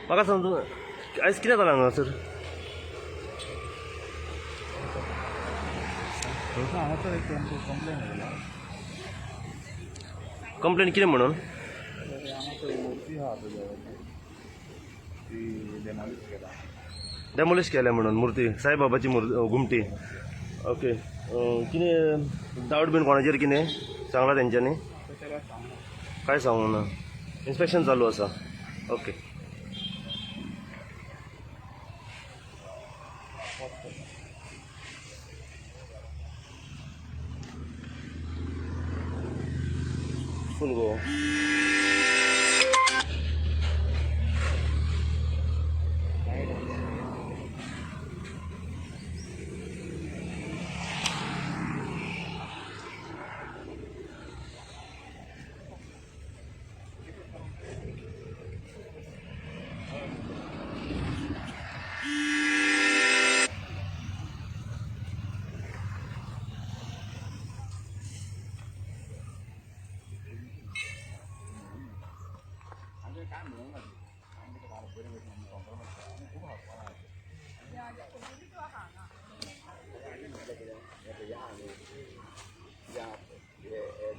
म्हाका सांग आयज कितें जालां हांगासर? हांगासर एक कंप्लेन आयला. कंप्लेन कितें म्हणून? हांगासर मूर्ती आहा देवाची ती डेमॉलिश केला. डेमोलिश केल्या म्हणून मुर्ती साईबाबाची घुमटी. ओके. कितें डावट बीन कोणाचेर कितें सांगला तेंच्यांनी? तशें काय सांगू काय सांगू ना. इन्स्पेक्शन चालू आसा. ओके. फुल गो.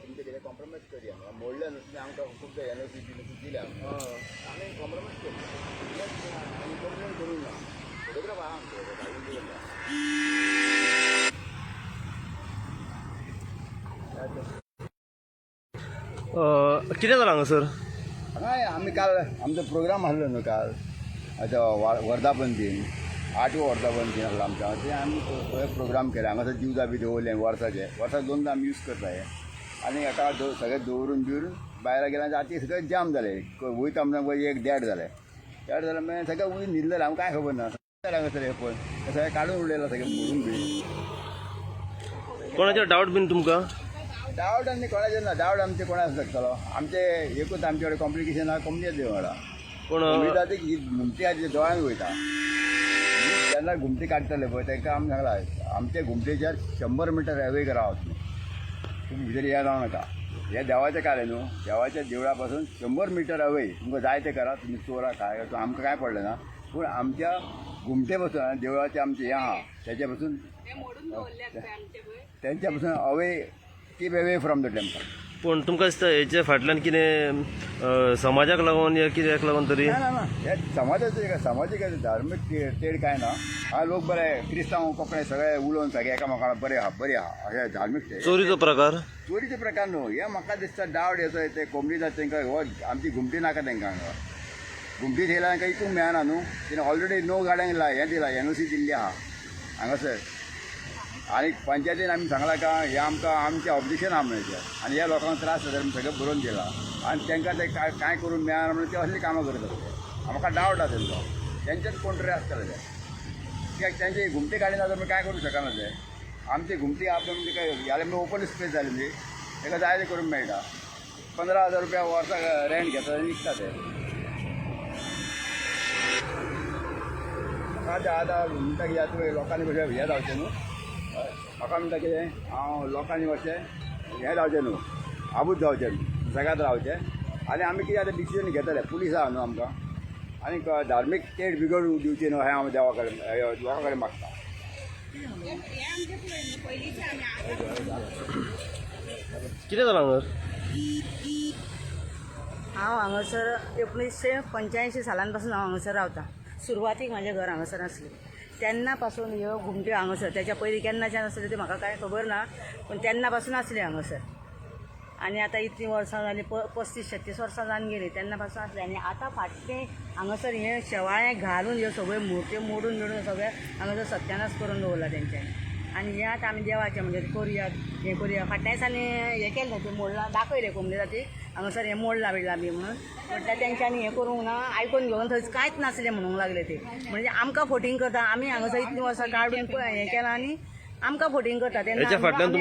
तुमचे कितें कॉम्प्रोमायज करया मोडले नुस्तें आमकां खूब एनर्जी दिल्या आमी कॉम्प्रोमायज केली आनी कंप्लेन करूंक ना. फोटोग्राफ आहा कितें जालां हांगासर? हांगा आमी काल आमचो प्रोग्राम आसलो न्हू काल आतां वर्धापन दिन 8वें वर्धापन दिन आसलो आमचो. ते आमी प्रोग्राम केले हांगासर दिवजां बी दवरले वर्साक 2दा आमी यूज करता हे. आनी एका सगळें दवरून बिवरून भायर गेले आतां सगळें जाम जालें. वयता म्हणून एक देड जालें मागीर सगळें उय न्हिदलेलें आमकां कांय खबर ना. हांगासर हे पळय सगळें काडून उडयलां सगळें मोडून बी. कोणाचेर डावट बीन तुमकां? डावट आनी कोणाचेर ना. डावट आमचे कोणाक शकतलो. आमचे एकूच आमचे कडेन कॉम्प्लिकेशन आहा कमलेश देव वांगडा. पूण ती घुमटी आहा दोळ्यान वयता. जेन्ना घुमटी काडटले पळय तांकां आमी सांगलां आमचे घुमटेचेर 100 मिटर अवे रावत न्हू. तुमी भितर हे रावं नाका. हे देवाचें कार्य न्हू. देवाच्या देवळा पासून 100 मिटर अवे तुमकां जाय तें करा. तुमी चोरा काय आमकां कांय पडलें ना. पूण आमच्या घुमटे पासून देवळाचें आमचें हें आहा तेच्या पासून तेंच्या पासून away keep away from the temple. पूण तुमकां दिसता हेचे फाटल्यान कितें समाजाक लागून या कित्याक लागून तरी? ना ना ना हे समाजाचें समाजीक धार्मीक तेड कांय ना. हा लोक बरे क्रिस्तांव कोंकणी सगळे उलोवन सगळे एकामेकांक बरे आहा अशें धार्मीक तेड. चोरीचो प्रकार? चोरीचे प्रकार न्हू. हे म्हाका दिसता डावट येता ते कोंबडी जाता तांकां हो आमची घुमटी नाका तांकां हांगा. घुमटी थेयल्या तांकां इतूंक मेळना न्हू. तिणें ऑलरेडी नो गाड्यांक हें दिलां एनओसी दिल्ली आहा हांगासर. आनी पंचायतीन आमी सांगलां का हे आमकां आमचें ऑब्जेक्शन आहा म्हणून आनी ह्या लोकांक त्रास जाता म्हणून सगळें बरोवन दिलां. आनी तांकां ते कांय करून मेळना म्हणून ते असली कामां करतात ते. म्हाका डावट आहा तेंचो. तेंच्याच कोण तरी आसतले ते. कित्याक तेंची घुमटी काडिना जाल्यार कांय करूंक शकना ते. आमची घुमटी आपण म्हणजे काय जाल्यार आमी ओपन स्पेस जाली न्ही. ताका जाय तें करूंक मेळटा. 15,000 रुपया वर्साक रेंट घेता आनी विकता ते. म्हाका आतां म्हणटा की आतां लोकांनी कशें हें जावचें न्हू. म्हाका म्हणटा कितें हांव लोकांनी मातशें हें जावचें न्हू आबूज जावचें न्हू जगात रावचें. आनी आमी कितें आतां डिसिजन घेतले पुलीस आहा न्हू आमकां. आनी धार्मीक तेड बिगडूंक दिवची न्हू हें हांव देवा कडेन लोकां कडेन मागता. कितें जालां हांगा? हांव हांगासर 1985 सालान पासून हांव हांगासर रावतां. सुरवातीक म्हाजें घर हांगासर आसलें. तेन्ना पासून ह्यो घुमट्यो हांगासर. तेच्या पयलीं केन्नाच्यान आसलें तें म्हाका कांय खबर ना. पूण तेन्ना पासून आसलें हांगासर. आनी आतां इतलीं वर्सां जालीं 35-36 वर्सां जावन गेलीं तेन्ना पासून आसलें. आनी आतां फाटलें हांगासर हें शेवाळें घालून ह्यो सगळ्यो मुर्त्यो मोडून बिडून सगळें हांगासर सत्यानाश करून दवरला तेंच्यांनी. आनी हें आतां आमी देवाचें म्हणजे करुयात हें करुया. फाटल्या दिसांनी हें केलें तें मोडलां दाखयलें कोंबडे जाती हांगासर हें मोडलां बिडलां बी म्हणून. म्हटल्यार तेंच्यांनी हें करूंक ना आयकून घेवन थंयच कांयच नासलें म्हणूंक लागले ते. म्हणजे आमकां फोटींग करता. आमी हांगासर इतलीं वर्सां काडून हें केलां आनी आमकां फोटींग करता. हेच्या फाटल्यान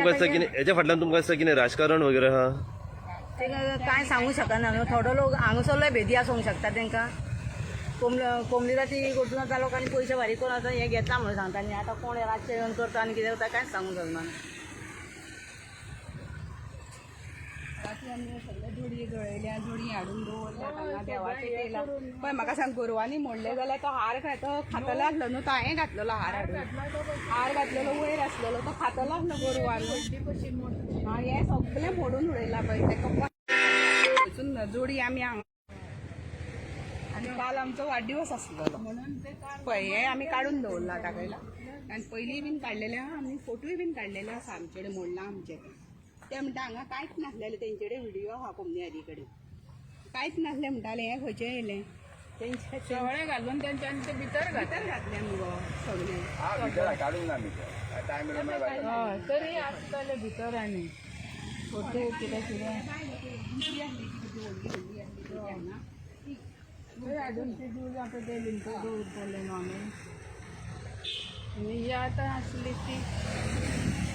तुमकां दिसता कितें राजकारण वगैरे आहा? ते कांय सांगूंक शकना न्हू. थोडो लोक हांगासरलोय भेदी आसूंक शकता तांकां. कोंबडी जाती कडसून आतां लोकांनी पयशे फारीक करून आतां हें घेतला म्हणून सांगता. आनी आतां कोण रातचें येवन करता आनी कितें करता कांयच सांगूंक शकना. राती आमी सगळे जोडये जळयल्या जोडये हाडून दवरल्या हांगा देवाचें केला पण म्हाका सांग गोरवांनी मोडले जाल्यार तो हार तो खातलो आसलो न्हू तो हांवें घातलेलो हार हाडून हार घातलेलो वयर आसलेलो तो खातलो आसलो गोरवांनी हे सगळें मोडून उडयला पळय तेका थंयसून जोडी आमी हांगा आनी काल आमचो वाडदिवस आसलेलो पळय हे आमी काडून दवरला दाखयला आनी पयलीं बीन काडलेले आहा आमी फोटोय बीन काडलेले आसा आमचे कडेन मोडला आमचे ते म्हणटा हांगा कांयच नासलेलें तेंचे कडेन व्हिडियो आहा कोमनेवाडी कडेन कांयच नासलें म्हणटाले हें खंयचें येयलें तेंचे सगळें घालून तेंच्यांनी ते भितर घातलें मुगो सगळें काढून ना मी टायम हय तरी आसतले भितर आनी फोटो कितें कितें हाडून ती दूद आतां ते लिंक दवरतले न्हू आमी ही आतां आसली ती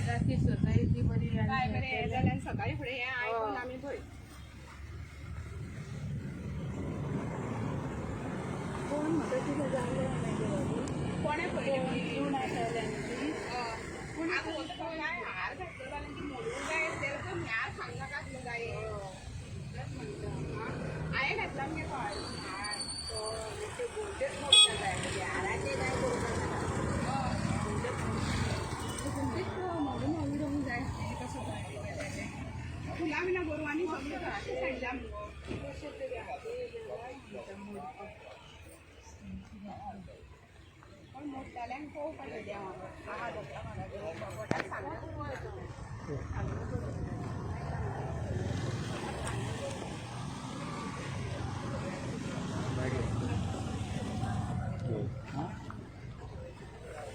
राती सोसायटी बरी काय बरें हें जाल्यार सकाळीं फुडें हें आयकून आमी थंय कोण म्हाका कितें जालें कोणें पळयलें येवन आसलें न्ही पूण काय हार घातलेलो आनी ती मोडूंक जाय तेका म्यार सांगनाका आसलो गाये हांवें घातला मगे हार ते गोंडेच मोडटा जाय हाराचे काय घुमटीच मोडून उडोवंक जाय कसो फुलां बिना गोरवांनी सगळें घराचे सांडल्या पण मोडटाल्यांक पळोवपाक देवाक आहा डॉक्टराक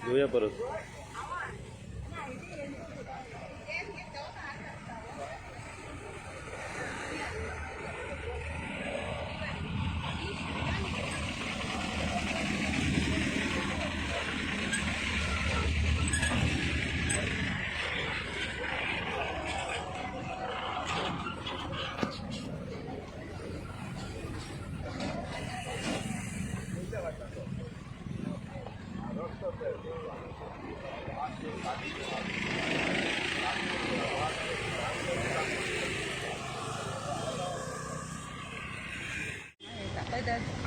घेऊया परत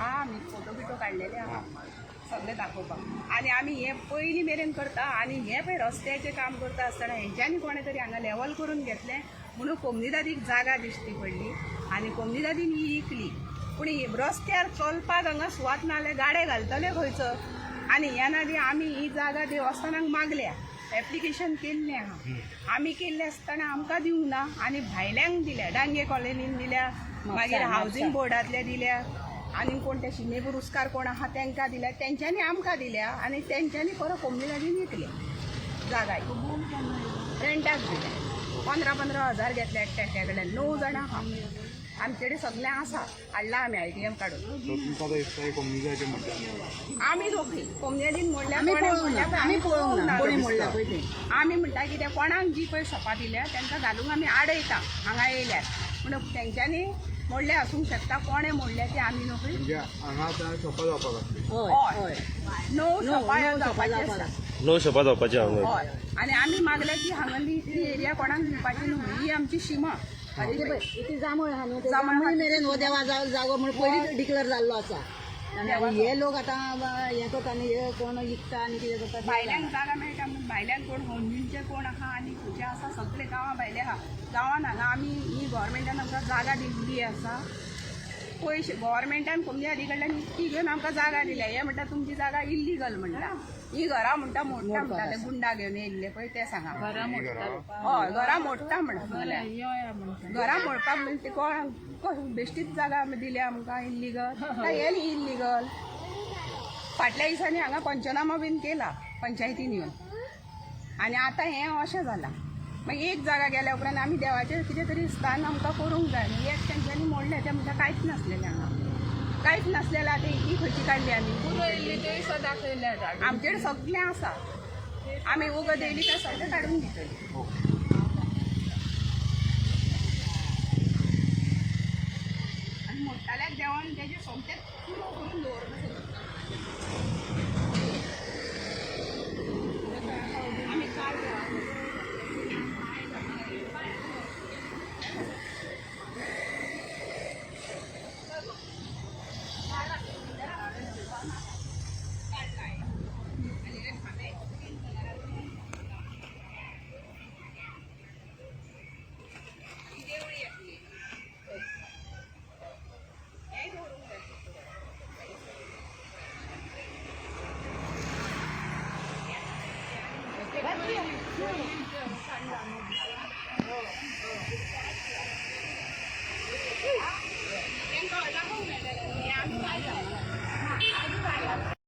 आमी फोटो बिटो काडलेले आहा सगळे दाखोवपाक आनी आमी हे पयलीं मेरेन करता आनी हे पळय रस्त्याचें काम करता आसतना हेंच्यांनी कोणें तरी हांगा लेवल करून घेतलें म्हणून कोमनीदादीक जागा दिश्टी पडली आनी कोमनीदादीन ही इकली पूण रस्त्यार चलपाक हांगा सुवात ना जाल्यार गाडे घालतले खंयचो आनी ह्या नादी आमी ही जागा देवस्थानाक मागल्या एप्लिकेशन केल्लें आहा आमी केल्लें आसतना आमकां दिवंक ना आनी भायल्यांक दिल्या डांगे कॉलनीन दिल्या मागीर हावजींग बोर्डांतले दिल्या आनी कोण ते शिमे पुरस्कार कोण आहा तांकां दिल्या तेंच्यांनी आमकां दिल्या आनी तेंच्यांनी परत कोमनीदादीन विकले जागा रेंटाक दिल्या 15,000 घेतले एकट्या कडल्यान 9 जाणां आहा आमचे कडेन सगळें आसा हाडला आमी ITM काडून आमी दोगी कोमनीदादीन मोडल्या आमी पळोवंक आमी म्हणटा कितें कोणाक जी पळय शॉपां दिल्या तांकां घालूंक आमी आडयता हांगा येयल्यार पूण तेंच्यांनी मोडले आसूंक शकता कोणें मोडले ते आमी न्हू हांगा आतां शॉपां जावपाक लागली हय 9 शॉपां जावपाची आसता 9 शॉपां जावपाची हांगा हय आनी आमी मागलें की हांगाली इतली एरिया कोणाक दिवपाची न्हू ही आमची सीमा इथे जांभूळ हा न्हू जांभूळ मेरेन हो देवा जागो म्हणून पयलींच डिक्लेअर जाल्लो आसा आनी हे लोक आतां हें करता आनी हे कोण विकता आनी कितें करता भायल्यांक जागा मेळटा म्हणून भायल्यांक कोण होंदिंचे कोण आहा आनी खंयचे आसा सगळे गांवां भायले आहा गांवांत हांगा आमी ही गोवोरमेंटान आमकां जागा दिल्ली आसा पयशे गोवोरमेंटान कोमनीदादी कडल्यान इतकी घेवन आमकां जागा दिल्या हे म्हणटा तुमची जागा इल्लीगल म्हणटा ही घरां म्हणटा मोडटा म्हणटा ते गुंडा घेवन येयल्ले पळय ते सांगा घरां मोडटा हय घरां मोडटा म्हणटा घरां मोडपाक म्हणजे ते कोण बेश्टीच जागा दिल्या आमकां इल्लीगल काय हे न्ही इल्लीगल फाटल्या दिसांनी हांगा पंचनामा बीन केला पंचायतीन येवन आनी आतां हें अशें जालां मागीर एक जागा गेल्या उपरांत आमी देवाचें कितें तरी स्थान आमकां करूंक जाय न्ही एक तेंच्यांनी मोडलें तें म्हणटा कांयच नासलेलें हांगा कांयच नासलेलें आतां ही खंयची काडली आमी पुरो ते दाखयल्या आमचे कडेन सगळें आसा आमी वगत येयली काय सगळें काडून दितली आनी मोडटाल्याक देवान तेजें सोमतें पुरो करून दवरपाचें आमी काल ये.